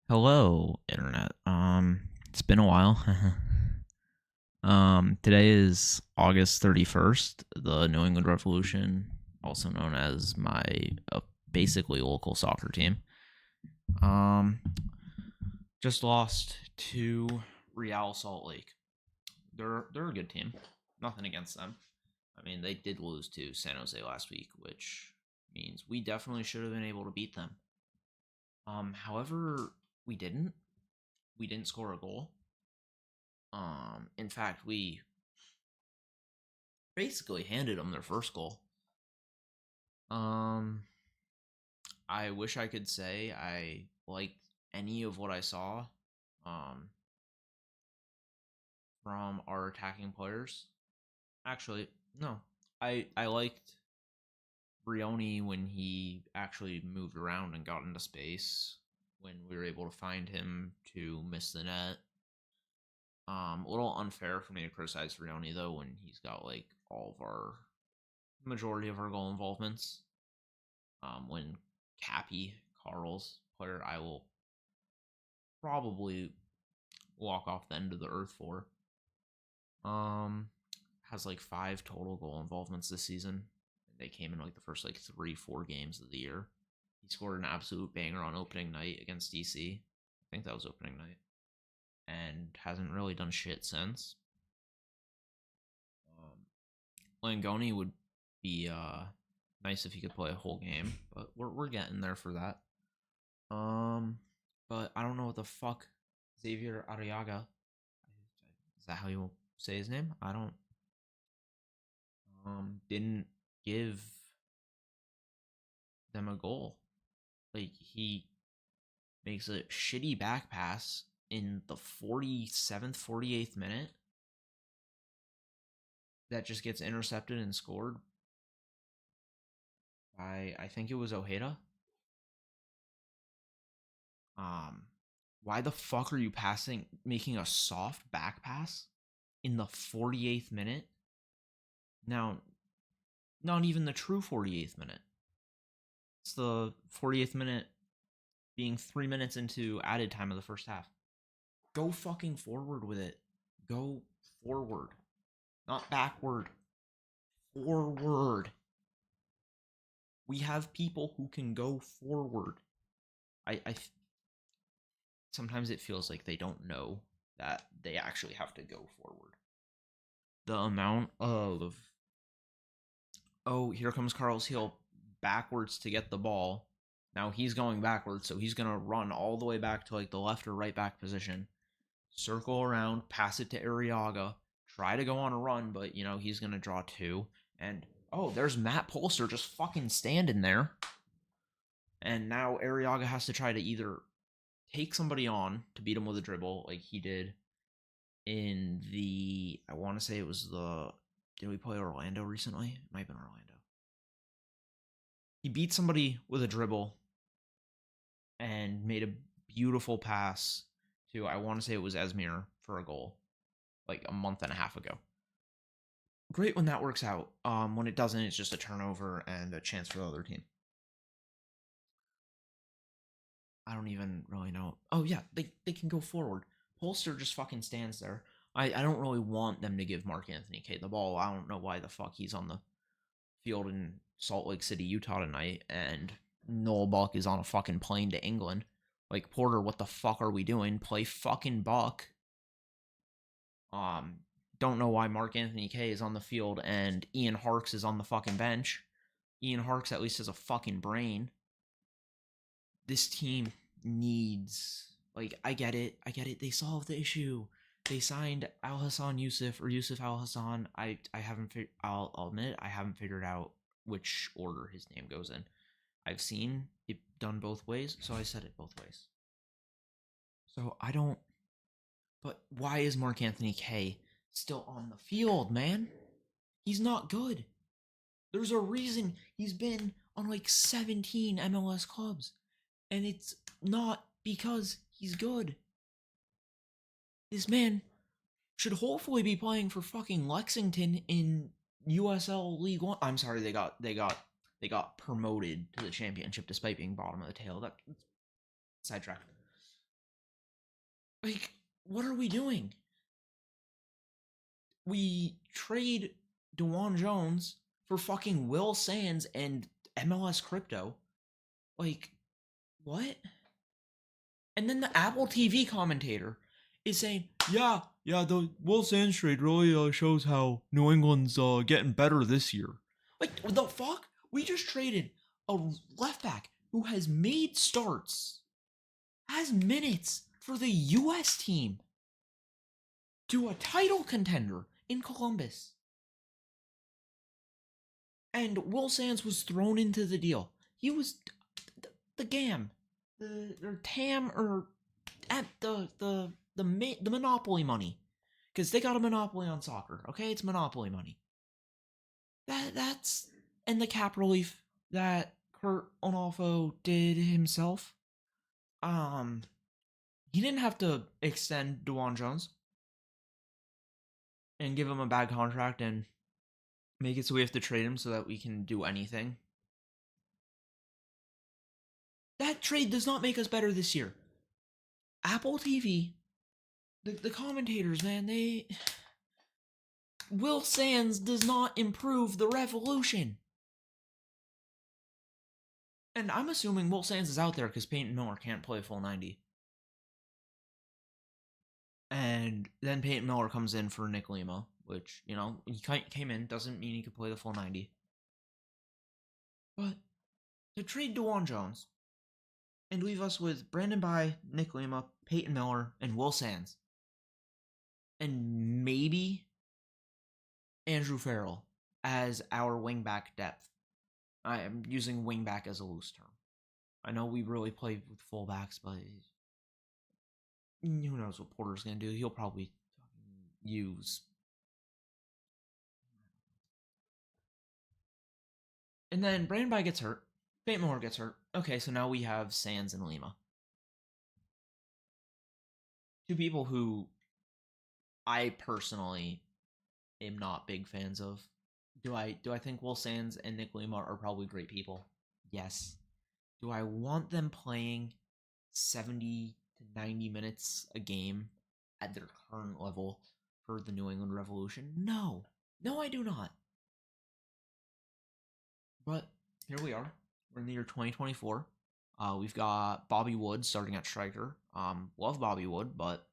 Hello, internet. It's been a while. Today is August 31st. The New England Revolution, also known as my basically local soccer team, um, just lost to Real Salt Lake. They're a good team. Nothing against them. I mean, they did lose to San Jose last week, which means we definitely should have been able to beat them. However, we didn't. We didn't score a goal. In fact, we basically handed them their first goal. Um, I wish I could say I liked any of what I saw, um, from our attacking players. Actually, no. I liked Brioni when he actually moved around and got into space. When we were able to find him to miss the net. A little unfair for me to criticize Brioni though when he's got like all of our majority of our goal involvements. When Cappy, Carl's player, I will probably walk off the end of the earth for. Um, has like 5 total goal involvements this season. They came in like the first like 3-4 games of the year. He scored an absolute banger on opening night against DC. I think that was opening night, and hasn't really done shit since. Langoni would be nice if he could play a whole game, but we're getting there for that. Um, but I don't know what the fuck Xavier Arriaga. Is that how you say his name? I don't. Didn't give them a goal. Like he makes a shitty back pass in the 47th, 48th minute that just gets intercepted and scored by I think it was Ojeda. Um, why the fuck are you making a soft back pass in the 48th minute? Now, not even the true 48th minute. It's the 48th minute being 3 minutes into added time of the first half. Go fucking forward with it. Go forward. Not backward. Forward. We have people who can go forward. I sometimes it feels like they don't know that they actually have to go forward. The amount of here comes Carl's heel backwards to get the ball. Now he's going backwards, so he's gonna run all the way back to like the left or right back position, circle around, pass it to Arriaga, try to go on a run, but he's gonna draw two. And there's Matt Polster just fucking standing there. And now Arriaga has to try to either take somebody on to beat him with a dribble, like he did in the I want to say it was the did we play Orlando recently? It might have been Orlando. He beat somebody with a dribble and made a beautiful pass to I want to say it was Esmir for a goal like a month and a half ago. Great when that works out. When it doesn't, it's just a turnover and a chance for the other team. I don't even really know. Oh yeah, they can go forward. Polster just fucking stands there. I don't really want them to give Mark Anthony K the ball. I don't know why the fuck he's on the field in Salt Lake City, Utah tonight, and Noel Buck is on a fucking plane to England. Like, Porter, what the fuck are we doing? Play fucking Buck. Um, don't know why Mark Anthony K is on the field and Ian Harkes is on the fucking bench. Ian Harkes at least has a fucking brain. This team needs I get it. They solved the issue. They signed Al Hassan Yusuf or Yusuf Al Hassan. I haven't I'll admit I haven't figured out which order his name goes in. I've seen it done both ways, so I said it both ways. So I don't but why is Mark Anthony K still on the field, man? He's not good. There's a reason he's been on like 17 MLS clubs. And it's not because he's good. This man should hopefully be playing for fucking Lexington in USL League One. I'm sorry, they got promoted to the championship despite being bottom of the tail. That sidetrack. Like, what are we doing? We trade DeJuan Jones for fucking Will Sands and MLS Crypto. Like, what? And then the Apple TV commentator is saying, yeah, the Will Sands trade really shows how New England's getting better this year. Like, what the fuck? We just traded a left back who has made starts, has minutes for the U.S. team to a title contender in Columbus. And Will Sands was thrown into the deal. He was the GAM, or TAM, or at the monopoly money, because they got a monopoly on soccer. Okay, it's monopoly money. That's and the cap relief that Kurt Onalfo did himself. He didn't have to extend DeJuan Jones and give him a bad contract and make it so we have to trade him so that we can do anything. That trade does not make us better this year. Apple TV, the commentators, man, Will Sands does not improve the Revolution. And I'm assuming Will Sands is out there because Peyton Miller can't play full 90. And then Peyton Miller comes in for Nick Lima, which, you know, he came in, doesn't mean he could play the full 90. But to trade DeJuan Jones and leave us with Brandon Bye, Nick Lima, Peyton Miller, and Will Sands, and maybe Andrew Farrell as our wingback depth. I am using wingback as a loose term. I know we really play with fullbacks, but who knows what Porter's going to do. He'll probably use. And then Brandon Bye gets hurt. Peyton Miller gets hurt. Okay, so now we have Sands and Lima. Two people who I personally am not big fans of. Do I think Will Sands and Nick Lima are probably great people? Yes. Do I want them playing 70 to 90 minutes a game at their current level for the New England Revolution? No. No, I do not. But here we are. We're in the year 2024. We've got Bobby Wood starting at striker. Love Bobby Wood, but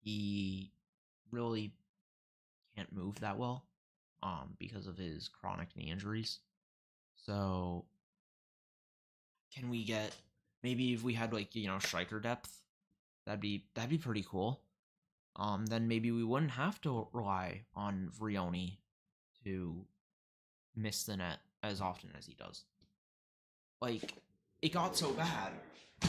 he really can't move that well because of his chronic knee injuries. So can we get, maybe if we had, like, you know, striker depth, that'd be pretty cool. Then maybe we wouldn't have to rely on Vrioni to miss the net as often as he does. Like, it got so bad that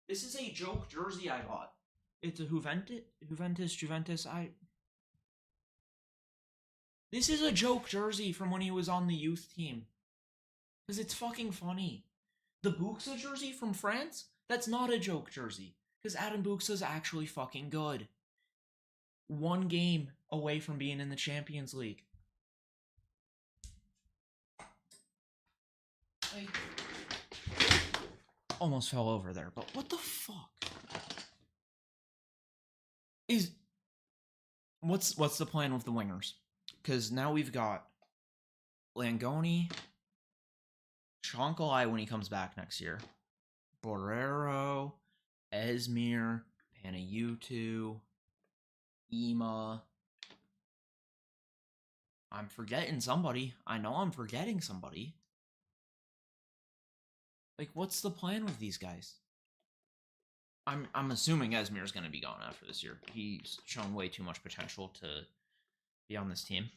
this is a joke jersey I bought. It's a Juventus. This is a joke jersey from when he was on the youth team. Because it's fucking funny. The Buxa jersey from France? That's not a joke jersey. Because Adam Buxa's actually fucking good. One game away from being in the Champions League. Like, almost fell over there, but what the fuck? What's the plan with the wingers? Because now we've got Langoni, Chonkalai when he comes back next year, Borrero, Esmir, Panayutu, Ema. I'm forgetting somebody. I know I'm forgetting somebody. Like, what's the plan with these guys? I'm assuming Esmir's going to be gone after this year. He's shown way too much potential to be on this team.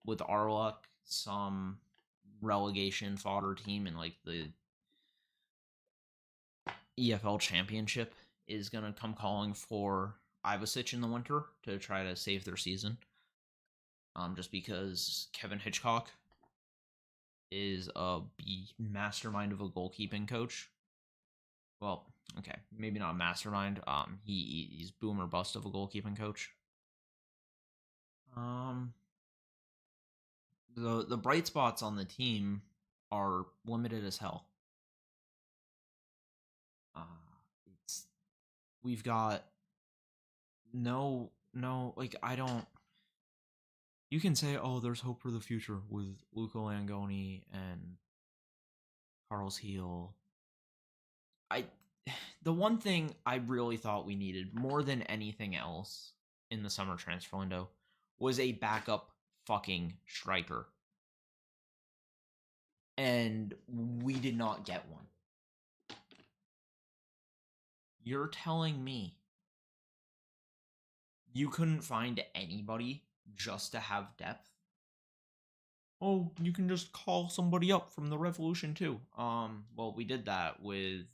With our luck, some relegation fodder team in, like, the EFL Championship is going to come calling for Ivasic in the winter to try to save their season. Just because Kevin Hitchcock is a mastermind of a goalkeeping coach. Well, okay, maybe not a mastermind. He's boom or bust of a goalkeeping coach. The bright spots on the team are limited as hell. It's we've got no like I don't. You can say, oh, there's hope for the future with Luca Langoni and Carl's heel. I the one thing I really thought we needed more than anything else in the summer transfer window was a backup fucking striker. And we did not get one. You're telling me you couldn't find anybody just to have depth? Oh, you can just call somebody up from the Revolution too. Well, we did that with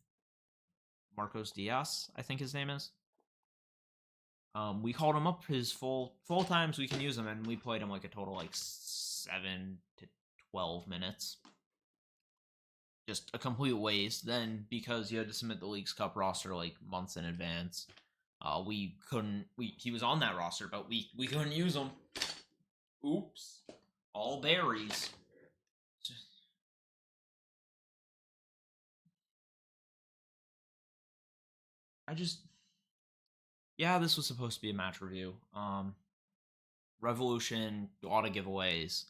Marcos Diaz, I think his name is. We called him up his full times we can use him, and we played him like a total like 7 to 12 minutes. Just a complete waste. Then because you had to submit the Leagues Cup roster like months in advance, we couldn't. He was on that roster, but we couldn't use him. Oops, all berries. Yeah, this was supposed to be a match review. Revolution, a lot of giveaways.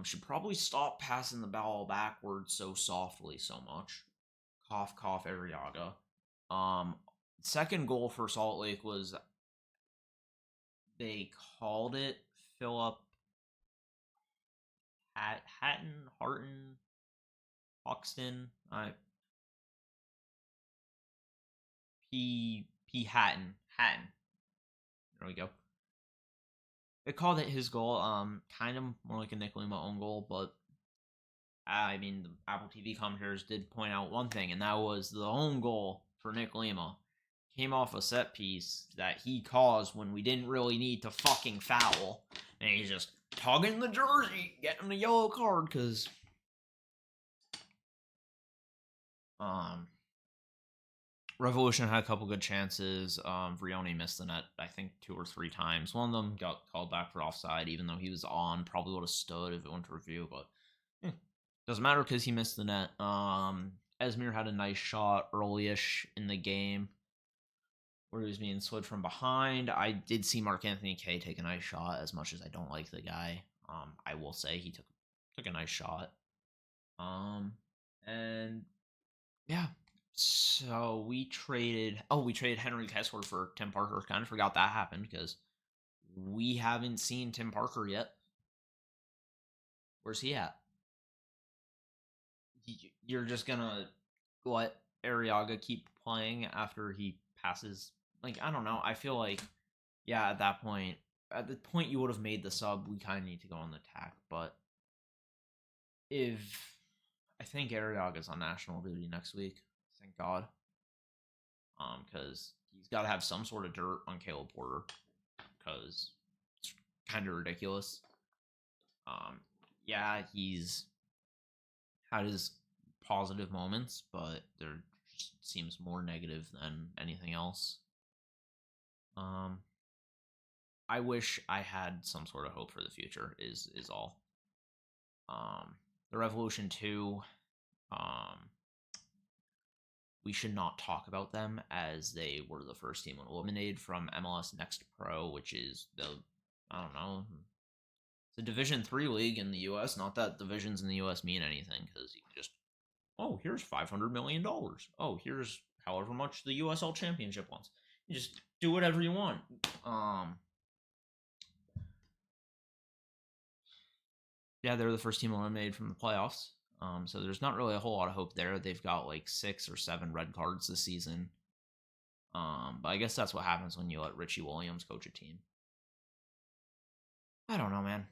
Should probably stop passing the ball backwards so softly so much. Cough, cough, Arriaga. Second goal for Salt Lake was they called it Philip Harton, Hoxton, P Hatton. There we go. They called it his goal. Kind of more like a Nick Lima own goal, but I mean, the Apple TV commentators did point out one thing, and that was the own goal for Nick Lima came off a set piece that he caused when we didn't really need to fucking foul, and he's just tugging the jersey, getting the yellow card because Revolution had a couple good chances. Vrioni missed the net, I think, 2 or 3 times. One of them got called back for offside, even though he was on. Probably would have stood if it went to review, but doesn't matter because he missed the net. Esmir had a nice shot early-ish in the game where he was being slid from behind. I did see Mark Anthony Kaye take a nice shot, as much as I don't like the guy. I will say he took a nice shot. And yeah. So we traded Henry Kessler for Tim Parker. Kind of forgot that happened because we haven't seen Tim Parker yet. Where's he at? You're just gonna let Arriaga keep playing after he passes? Like, I don't know. I feel like, yeah, at the point you would have made the sub, we kind of need to go on the attack. But I think Arriaga's on national duty next week. Thank God. Because he's got to have some sort of dirt on Caleb Porter, because it's kind of ridiculous. Yeah, he's had his positive moments, but there seems more negative than anything else. I wish I had some sort of hope for the future. Is all. The Revolution 2. We should not talk about them as they were the first team eliminated from MLS Next Pro, which is I don't know, it's a Division 3 league in the U.S. Not that divisions in the U.S. mean anything, because you can just, oh, here's $500 million. Oh, here's however much the USL Championship wants. You just do whatever you want. Yeah, they're the first team eliminated from the playoffs. So there's not really a whole lot of hope there. They've got like 6 or 7 red cards this season. But I guess that's what happens when you let Richie Williams coach a team. I don't know, man.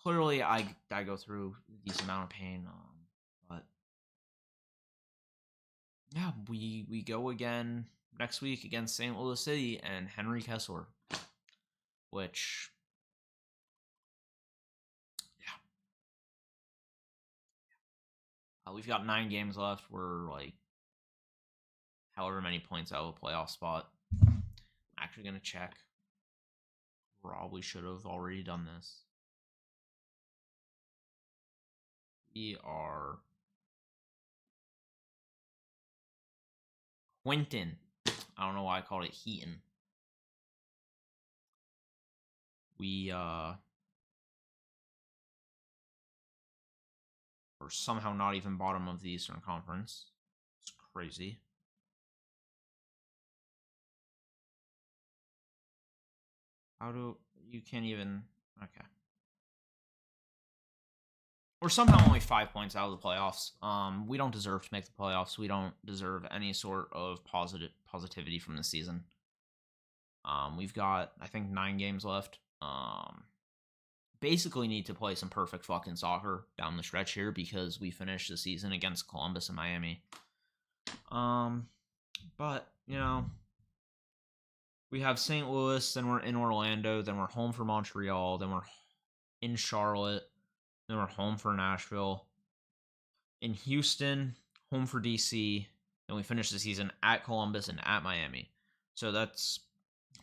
Clearly I go through a decent amount of pain. But yeah, we go again next week against St. Louis City and Henry Kessler, which, we've got 9 games left. We're like however many points out of a playoff spot. I'm actually going to check. Probably should have already done this. We are Quinton. I don't know why I called it Heaton. We are somehow not even bottom of the Eastern Conference. It's crazy. How do you can't even okay. We're somehow only 5 points out of the playoffs. We don't deserve to make the playoffs. We don't deserve any sort of positivity from this season. We've got I think 9 games left. Basically need to play some perfect fucking soccer down the stretch here because we finished the season against Columbus and Miami. But you know, we have St. Louis, then we're in Orlando, then we're home for Montreal, then we're in Charlotte, then we're home for Nashville, in Houston, home for DC, then we finish the season at Columbus and at Miami. So that's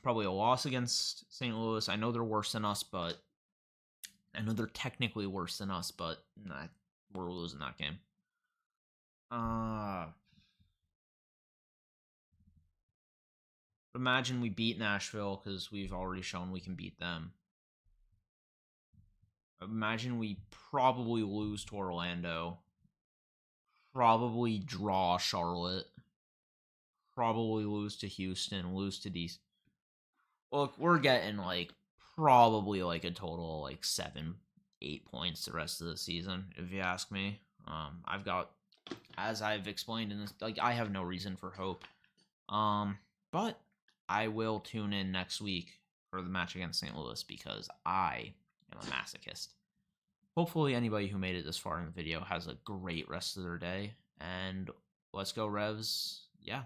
probably a loss against St. Louis. I know they're worse than us, but I know they're technically worse than us, but nah, we're losing that game. Imagine we beat Nashville because we've already shown we can beat them. Imagine we probably lose to Orlando. Probably draw Charlotte. Probably lose to Houston. Lose to DC. Look, we're getting like probably like a total like 7-8 points the rest of the season, if you ask me. I've got, as I've explained in this, like I have no reason for hope. But I will tune in next week for the match against St. Louis because I am a masochist. Hopefully anybody who made it this far in the video has a great rest of their day. And let's go Revs. Yeah.